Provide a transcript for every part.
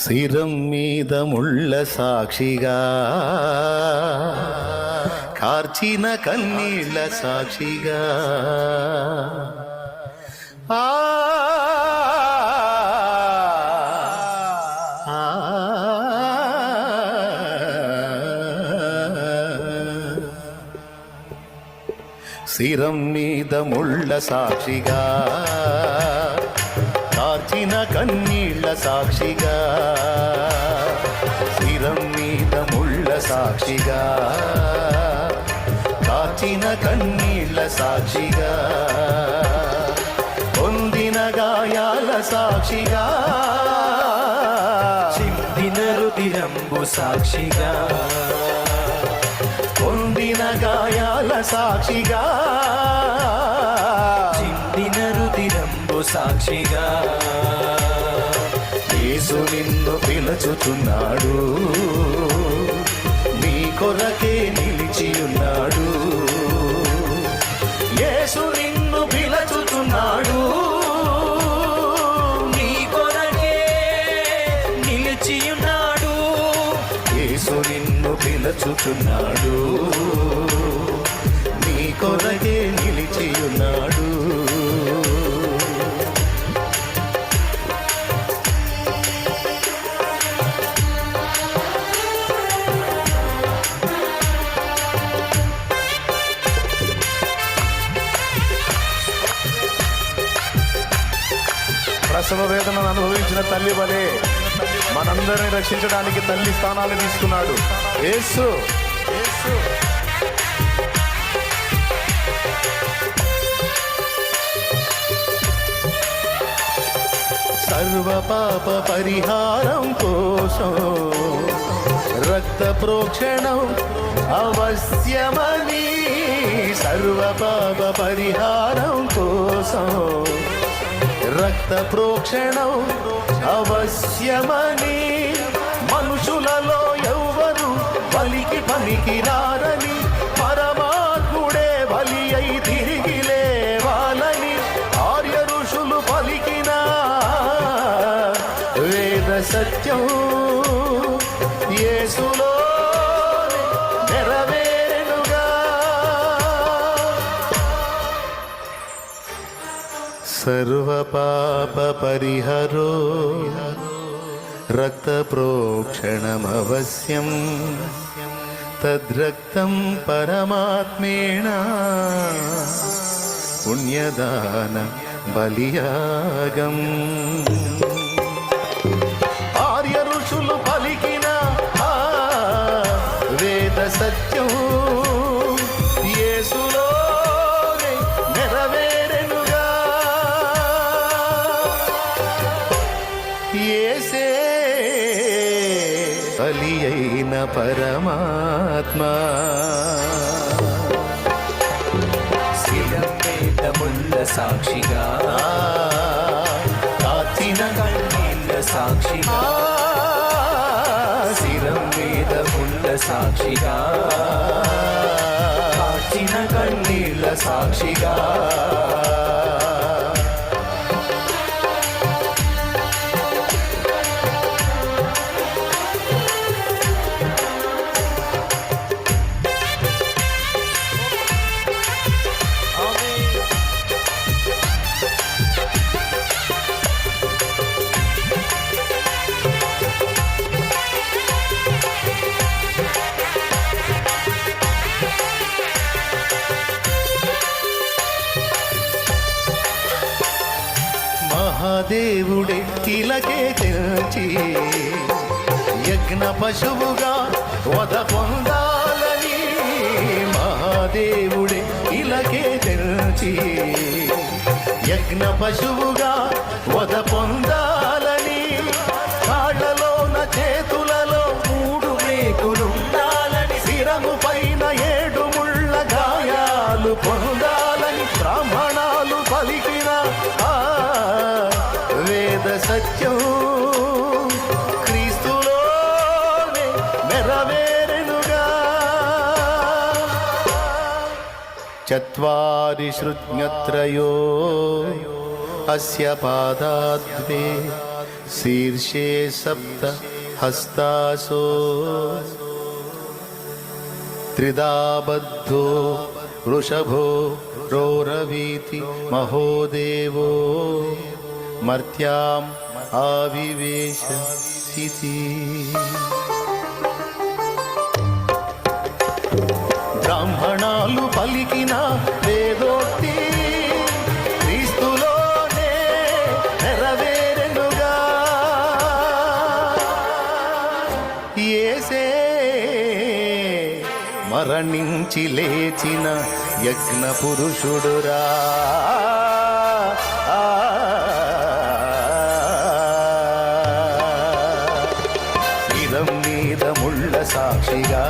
శిరం మీద ముళ్ళ సాక్షిగా, కార్చిన కన్నీళ్ళ సాక్షిగా, ఆ శిరం మీద ముళ్ళ సాక్షిగా, కార్చిన కన్నీళ్ళ సాక్షిగా, శిరం మీద ముళ్ళ సాక్షిగా, కార్చిన కన్నీళ్ళ సాక్షిగా, పొందిన గాయాల సాక్షిగా, చిందిన రుధిరంబు సాక్షిగా, పొందిన గాయాల సాక్షిగా, చిందిన రుధిరంబు సాక్షిగా, యేసు నిన్ను పిలుచుచున్నాడు, నీ కొరకే నిలిచియున్నాడు. యేసు నిన్ను పిలుచుచున్నాడు, నీ కొరకే నిలిచియున్నాడు. యేసు నిన్ను పిలుచుచున్నాడు, నీ కొరకే నిలిచియున్నాడు. ప్రసవ వేదనను అనుభవించిన తల్లి వలె మనందరిని రక్షించడానికి తల్లి స్థానాన్ని తీసుకున్నాడు యేసు. సర్వ పాప పరిహారం కోసం రక్త ప్రోక్షణం అవశ్యమని, సర్వ పాప పరిహారం కోసం రక్త ప్రోక్షణం అవశ్యమని, మనుషులలో ఎవ్వరు బలికి పనికిరారని, పరమాత్ముడే బలి అయి తిరిగి లేవాలని ఆర్య ఋషులు పలికిన వేద సత్యం యేసులో నెరవేరుగా. సర్వ పాప పరిహరో రక్త ప్రోక్షణమవశ్యం, తద్రక్తం పరమాత్మేణ పుణ్యదాన బలియాగం. ఆర్య ఋషులు పలికిన వేద సత్యం యేసులోనే నెరవేరెనుగా. యేసే బలి అయిన పరమాత్మ, శిరం మీద ముళ్ళ సాక్షిగా, కాచిన కన్నీళ్ళ సాక్షిగా, శిరం మీద ముళ్ళ సాక్షిగా, కాచిన కన్నీళ్ళ సాక్షిగా, మహాదేవుడే కిలకే తెంచి యజ్ఞ పశువుగా వధ పొందాలని, మహాదేవుడే కిలకే తెంచి యజ్ఞ పశువుగా వధ పొందాలని, కాళ్ళలోన చేతులలో 3 మేకులుండాలని, శిరము పైన 7 ముళ్ళ గాయాలు పొందాలని బ్రాహ్మణాలు పలికిన వేద సత్యం క్రీస్తులోనే నెరవేరెనుగా. చత్వారి శృజ్ఞత్రయో అస్య పాదాద్వే శీర్షే సప్త హస్తాసో త్రిదా బద్ధో వృషభో రోరవీతి మహోదేవో మర్త్యాం ఆవివేశ స్థితి. బ్రాహ్మణాలు పలికిన వేదోక్తి క్రీస్తులోనే నెరవేరెనుగా. యేసే మరణించి లేచిన యజ్ఞ పురుషుడురా. శిరం మీద ముళ్ళ సాక్షిగా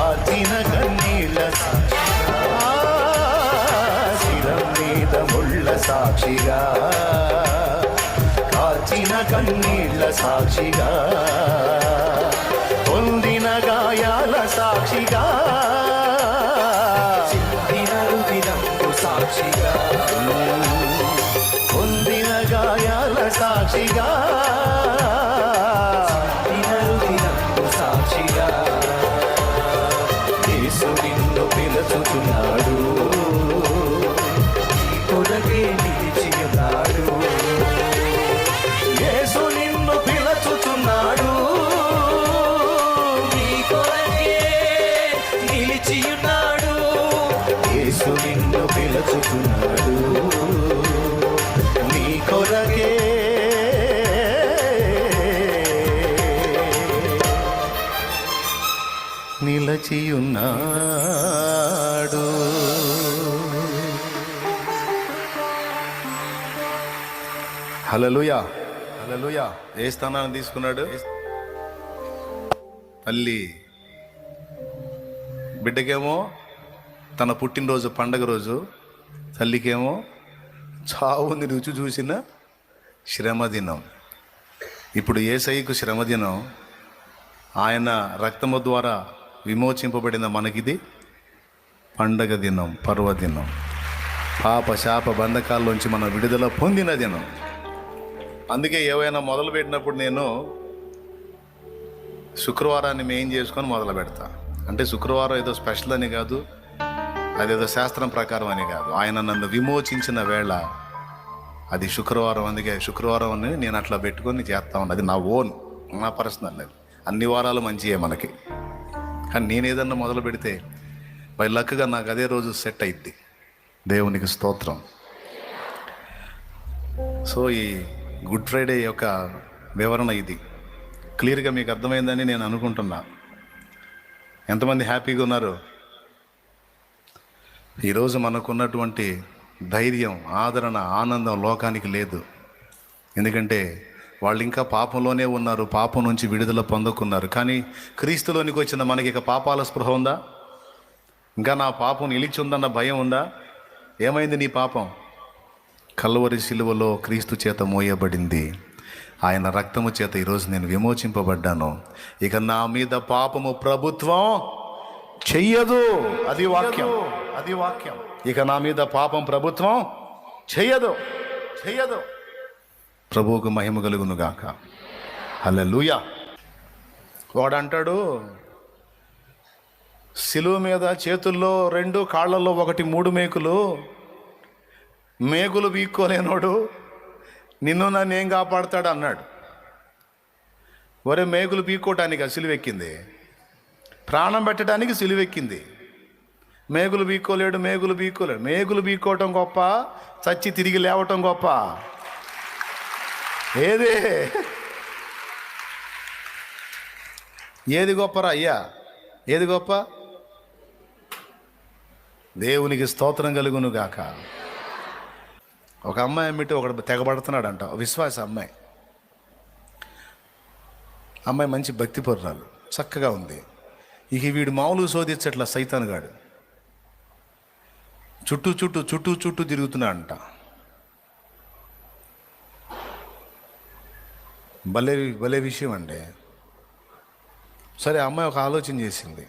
ఆర్చిన కన్నీళ్ళ సాక్షిగా, శిరం మీద ముళ్ళ సాక్షిగా కార్చిన కన్నీళ్ళ సాక్షిగా, పొందిన గాయాల సాక్షిగా, చిందిన రుధిరము సాక్షిగా, పొందిన గాయాల సాక్షిగా, చిందిన రుధిరము సాక్షిగా. యేసు నిన్ను పిలుచుచున్నాడు, నీ కొరకే నిలిచియున్నాడు. యేసు నిన్ను పిలుచుచున్నాడు, నీ కొరకే నిలిచియున్నాడు. యేసు నిన్ను పిలుచుచున్నాడు, నీ కొరకే నిలచియున్నాడు. హల్లెలూయా, హల్లెలూయా. ఏ స్థానాన్ని తీసుకున్నాడు? తల్లి బిడ్డకేమో తన పుట్టినరోజు పండగ రోజు, తల్లికేమో చావుని రుచి చూసిన శ్రమదినం. ఇప్పుడు యేసయ్యకు శ్రమదినం, ఆయన రక్తము ద్వారా విమోచింపబడిన మనకిది పండగ దినం, పర్వదినం. పాప శాప బంధకాల్లోంచి మన విడుదల పొందిన దినం. అందుకే ఏవైనా మొదలు పెట్టినప్పుడు నేను శుక్రవారాన్ని మెయిన్ చేసుకొని మొదలు పెడతా. అంటే శుక్రవారం ఏదో స్పెషల్ అని కాదు, అదేదో శాస్త్రం ప్రకారం అని కాదు. ఆయన నన్ను విమోచించిన వేళ అది శుక్రవారం. అందుకే శుక్రవారం అని నేను అట్లా పెట్టుకొని చేస్తా ఉన్నాను. అది నా ఓన్, నా పర్సనల్. అది అన్ని వారాలు మంచియే మనకి. కానీ నేను ఏదన్నా మొదలు పెడితే బై లక్గా నాకు అదే రోజు సెట్ అయింది. దేవునికి స్తోత్రం. సో ఈ గుడ్ ఫ్రైడే యొక్క వివరణ ఇది. క్లియర్గా మీకు అర్థమైందని నేను అనుకుంటున్నా. ఎంతమంది హ్యాపీగా ఉన్నారు? ఈరోజు మనకున్నటువంటి ధైర్యం, ఆదరణ, ఆనందం లోకానికి లేదు. ఎందుకంటే వాళ్ళు ఇంకా పాపంలోనే ఉన్నారు, పాపం నుంచి విడుదల పొందుకున్నారు. కానీ క్రీస్తులోనికి వచ్చిన మనకి ఇక పాపాల స్పృహ ఉందా? ఇంకా నా పాపం నిలిచి ఉందన్న భయం ఉందా? ఏమైంది నీ పాపం? కల్వరి శిలువలో క్రీస్తు చేత మోయబడింది. ఆయన రక్తము చేత ఈరోజు నేను విమోచింపబడ్డాను. ఇక నా మీద పాపము ప్రభుత్వం చెయ్యదు. అది వాక్యం, అది వాక్యం. ఇక నా మీద పాపం ప్రభుత్వం చెయ్యదు, చెయ్యదు. ప్రభువుకు మహిమ కలుగును గాక. హల్లెలూయా. వాడంటాడు, శిలువ మీద చేతుల్లో 2, కాళ్ళల్లో 1, 3 మేకులు, మేకులు వీక్కోలేనోడు నిన్ను నన్ను ఏం కాపాడుతాడు అన్నాడు. ఒరే, మేకులు పీక్కోవటానికి సిలువెక్కింది, ప్రాణం పెట్టడానికి సిలువెక్కింది. మేకులు పీక్కోలేడు, మేకులు పీక్కోలేడు. మేకులు పీక్కోవటం గొప్ప, చచ్చి తిరిగి లేవటం గొప్ప. ఏది గొప్పరా అయ్యా? ఏది గొప్ప? దేవునికి స్తోత్రం కలుగును గాక. ఒక అమ్మాయి అమ్మిటి ఒకడు తెగబడుతున్నాడంట, విశ్వాస అమ్మాయి. అమ్మాయి మంచి భక్తి పరురాలు, చక్కగా ఉంది. ఇక వీడు మామూలు శోధించట్ల సైతానుగాడు. చుట్టూ చుట్టూ చుట్టూ చుట్టూ తిరుగుతున్నాడంట. భలే భలే విషయం అండి. సరే, అమ్మాయి ఒక ఆలోచన చేసింది.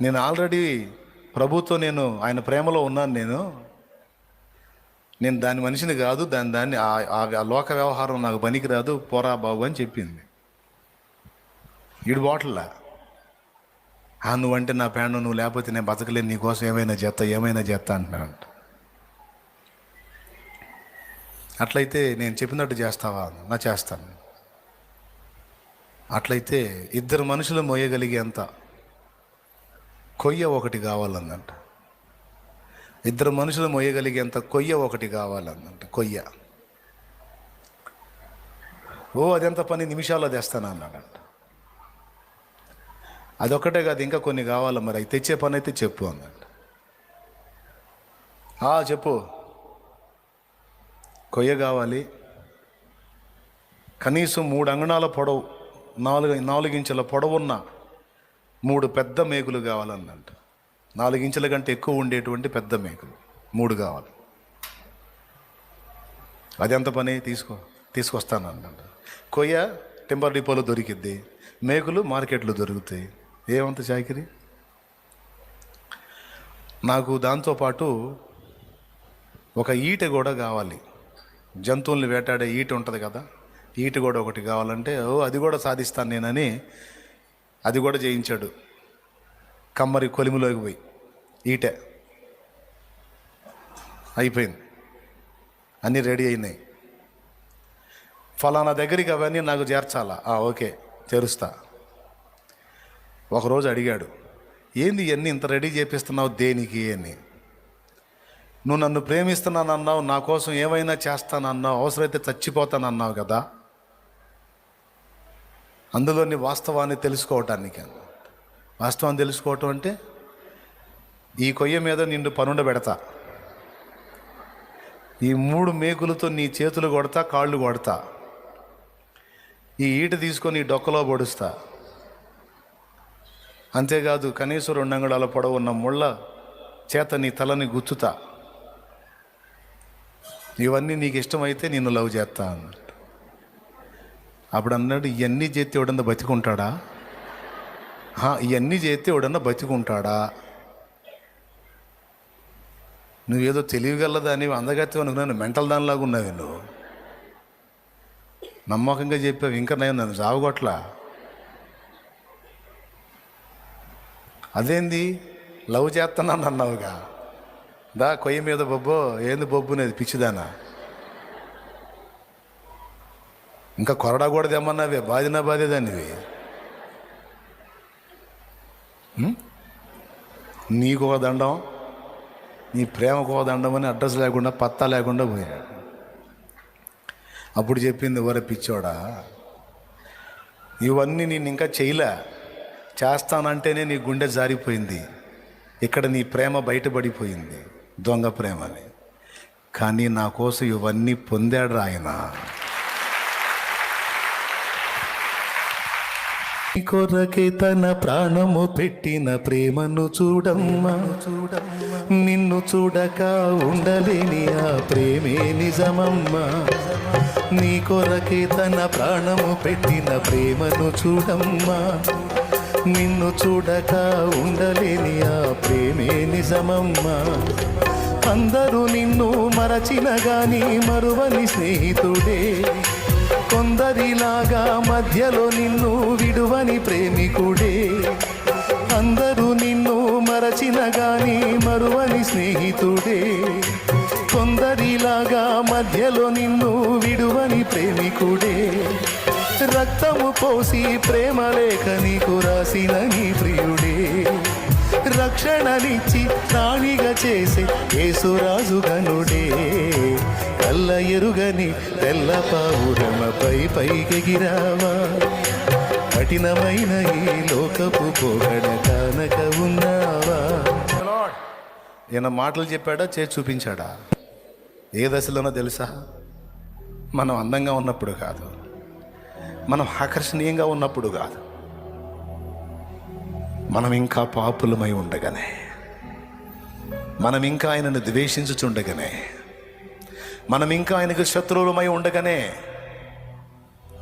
నేను ఆల్రెడీ ప్రభుతో ఆయన ప్రేమలో ఉన్నాను. నేను దాని మనిషిని కాదు, దాన్ని ఆ లోక వ్యవహారం నాకు పనికి రాదు, పోరా బాబు అని చెప్పింది. ఈడు బాటల్లా నువ్వంటే నా ప్రాణం, నువ్వు లేకపోతే నేను బతకలేను, నీకోసం ఏమైనా చేస్తా అంటున్నాడంట. అట్లయితే నేను చెప్పినట్టు చేస్తావా? నా చేస్తాను. అట్లయితే ఇద్దరు మనుషులు మోయగలిగేంత కొయ్య ఒకటి కావాలందంట. ఇద్దరు మనుషులు మోయగలిగేంత కొయ్య ఒకటి కావాలందంట. కొయ్య అదెంత పని, నిమిషాల్లో తెస్తాను అన్నాడంట. అదొక్కటే కాదు, ఇంకా కొన్ని కావాలి. మరి అవి తెచ్చే పని అయితే చెప్పు అన్నట్టు. చెప్పు. కొయ్య కావాలి, కనీసం 3 అంగుళాల పొడవు, 4 ఇంచుల పొడవున్న 3 పెద్ద మేకులు కావాలన్నంట. 4 ఇంచుల కంటే ఎక్కువ ఉండేటువంటి పెద్ద మేకులు 3 కావాలి. అదెంత పని, తీసుకొస్తాను అన్నమాట. కొయ్య టింబర్ డిపోలో దొరికిద్ది, మేకులు మార్కెట్లో దొరుకుతాయి. ఏమంత చాకిరి. నాకు దాంతోపాటు ఒక ఈట కూడా కావాలి. జంతువుల్ని వేటాడే ఈట ఉంటుంది కదా, ఈట కూడా ఒకటి కావాలంటే అది కూడా సాధిస్తాను నేనని అది కూడా చేయించాడు. కమ్మరి కొలిమిలోకి పోయి ఈట అయిపోయింది, అన్నీ రెడీ అయినాయి. ఫలానా దగ్గరికి అవన్నీ నాకు చేర్చాలా? ఓకే చేరుస్తా. ఒకరోజు అడిగాడు, ఏంది ఇవన్నీ ఇంత రెడీ చేపిస్తున్నావు దేనికి అని? నువ్వు నన్ను ప్రేమిస్తున్నానన్నావు, నా కోసం ఏమైనా చేస్తానన్నావు, అవసరమైతే చచ్చిపోతానన్నావు కదా, అందులోని వాస్తవాన్ని తెలుసుకోవటానికి. వాస్తవాన్ని తెలుసుకోవటం అంటే ఈ కొయ్య మీద నిన్ను పనుండబెడతా, ఈ 3 మేకులతో నీ చేతులు కొడతా, కాళ్ళు కొడతా, ఈ ఈట తీసుకొని ఈ డొక్కలో పొడుస్తా. అంతేకాదు కనీసం 2 అంగుళాల పొడవు ఉన్న ముళ్ళ చేత నీ తలని గుచ్చుతా. ఇవన్నీ నీకు ఇష్టమైతే నిన్ను లవ్ చేస్తా అన్నట్టు. అప్పుడు అన్నాడు, ఇవన్నీ చేస్తే ఎవడన్నా బతికుంటాడా? ఇవన్నీ చేస్తే ఎవడన్నా బతికుంటాడా? నువ్వేదో తెలివిగలదాని అందగత్వం అనుకున్నాను, మెంటల్ దానిలాగా ఉన్నావు నువ్వు. నమ్మకంగా చెప్పావు, ఇంకా నేను నన్ను సాగుగొట్లా. అదేంది లవ్ చేస్తున్నాను అన్నావుగా, కొయ్య మీద బొబ్బో, ఏంది బొబ్బు నేది పిచ్చిదానా? ఇంకా కొరడా కూడా తెమ్మన్నావే, బాధేదానివి. నీకు ఒక దండం, నీ ప్రేమకు ఒక దండం అని అడ్రస్ లేకుండా పత్తా లేకుండా పోయాడు. అప్పుడు చెప్పింది, ఎవరే పిచ్చోడా, ఇవన్నీ నేను ఇంకా చేస్తానంటేనే నీ గుండె జారిపోయింది, ఇక్కడ నీ ప్రేమ బయటపడిపోయింది, దొంగ ప్రేమని. కానీ నా కోసం ఇవన్నీ పొందాడు ఆయన. కొరకే తన ప్రాణము పెట్టిన ప్రేమను చూడమ్మా, నిన్ను చూడక ఉండలేని ఆ ప్రేమే నిజమమ్మా. నీ కొరకే తన ప్రాణము పెట్టిన ప్రేమను చూడమ్మా, నిన్ను చూడక ఉండలేని ఆ ప్రేమే నిజమమ్మా. అందరూ నిన్ను మరచిన గాని మరువని స్నేహితుడే, కొందరిలాగా మధ్యలో నిన్ను విడువని ప్రేమికుడే. అందరూ నిన్ను మరచిన గాని మరువని స్నేహితుడే, కొందరిలాగా మధ్యలో నిన్ను విడువని ప్రేమికుడే. రక్తము పోసి ప్రేమ లేఖ నీకు రాసిన నీ ప్రియుడే, రక్షణనిచ్చి ప్రాణిగా చేసే యేసురాజు గనుడే. కళ్ళ ఎరుగని తెల్ల పావురమపై పైకెగిరావా, కఠినమైన ఈ లోకపు పోగడ కానక ఉన్నావా. ఈయన మాటలు చెప్పాడా, చేసి చూపించాడా? ఏ దశలోనో తెలుసా? మనం అందంగా ఉన్నప్పుడు కాదు, మనం ఆకర్షణీయంగా ఉన్నప్పుడు కాదు, మనం ఇంకా పాపులమై ఉండగానే, మనం ఇంకా ఆయనను ద్వేషించుచుండగానే, మనం ఇంకా ఆయనకు శత్రువులమై ఉండగానే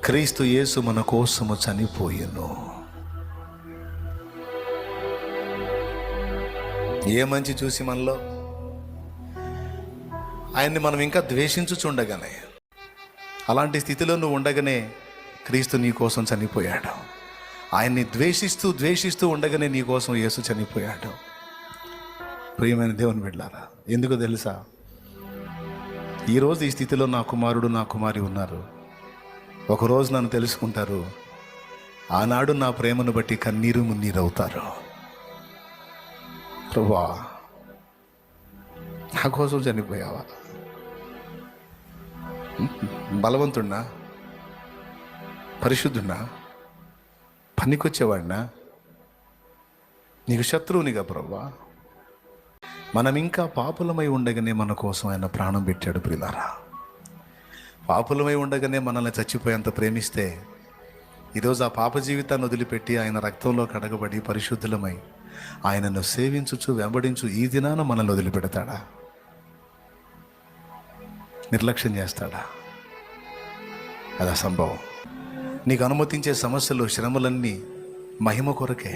క్రీస్తు యేసు మన కోసము చనిపోయెను. ఏ మంచి చూసి మనలో ఆయన్ని మనం ఇంకా ద్వేషించుచుండగానే, అలాంటి స్థితిలో నువ్వు ఉండగానే క్రీస్తు నీ కోసం చనిపోయాడు. ఆయన్ని ద్వేషిస్తూ ఉండగానే నీ కోసం యేసు చనిపోయాడు. ప్రియమైన దేవుని బిడ్డలారా, ఎందుకో తెలుసా? ఈరోజు ఈ స్థితిలో నా కుమారుడు నా కుమారి ఉన్నారు. ఒకరోజు నన్ను తెలుసుకుంటారు. ఆనాడు నా ప్రేమను బట్టి కన్నీరు మున్నీరు అవుతారు. ప్రభువా, నా కోసం చనిపోయావా? బలవంతుడినా, పరిశుద్ధుడినా, పనికొచ్చేవాడినా, నీకు శత్రువునిగా ప్రభువా? మనం ఇంకా పాపులమై ఉండగానే మన కోసం ఆయన ప్రాణం పెట్టాడు. ప్రియులారా, పాపులమై ఉండగానే మనల్ని చచ్చిపోయేంత ప్రేమిస్తే ఈరోజు ఆ పాప జీవితాన్ని వదిలిపెట్టి ఆయన రక్తంలో కడగబడి పరిశుద్ధులమై ఆయనను సేవించుచు వెంబడించు ఈ దినాన మనల్ని వదిలిపెడతాడా? నిర్లక్ష్యం చేస్తాడా? అది అసంభవం. నీకు అనుమతించే సమస్యలు, శ్రమలన్నీ మహిమ కొరకే.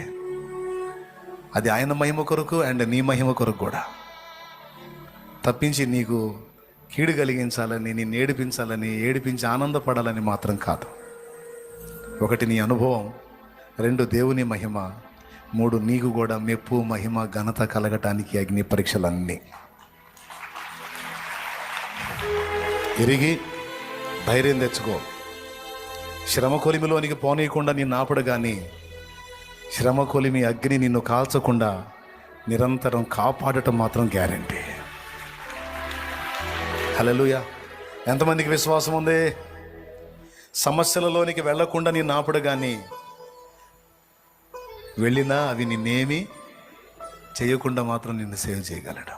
అది ఆయన మహిమ కొరకు అండ్ నీ మహిమ కొరకు కూడా, తప్పించి నీకు కీడు కలిగించాలని, నిన్ను ఏడిపించి ఆనందపడాలని మాత్రం కాదు. ఒకటి నీ అనుభవం, 2 దేవుని మహిమ, 3 నీకు కూడా మెప్పు, మహిమ, ఘనత కలగటానికి అగ్ని పరీక్షలన్నీ. ఎరిగి ధైర్యం తెచ్చుకో. శ్రమ కొలిమిలోనికి పోనీయకుండా నిన్ను ఆపడు, కానీ శ్రమ కొలిమి అగ్ని నిన్ను కాల్చకుండా నిరంతరం కాపాడటం మాత్రం గ్యారెంటీ. హల్లెలూయా. ఎంతమందికి విశ్వాసం ఉంది? సమస్యలలోనికి వెళ్లకుండా నిన్ను ఆపడు, కానీ వెళ్ళినా అవి నిన్నేమి చేయకుండా మాత్రం నిన్ను సేవ్ చేయగలడు.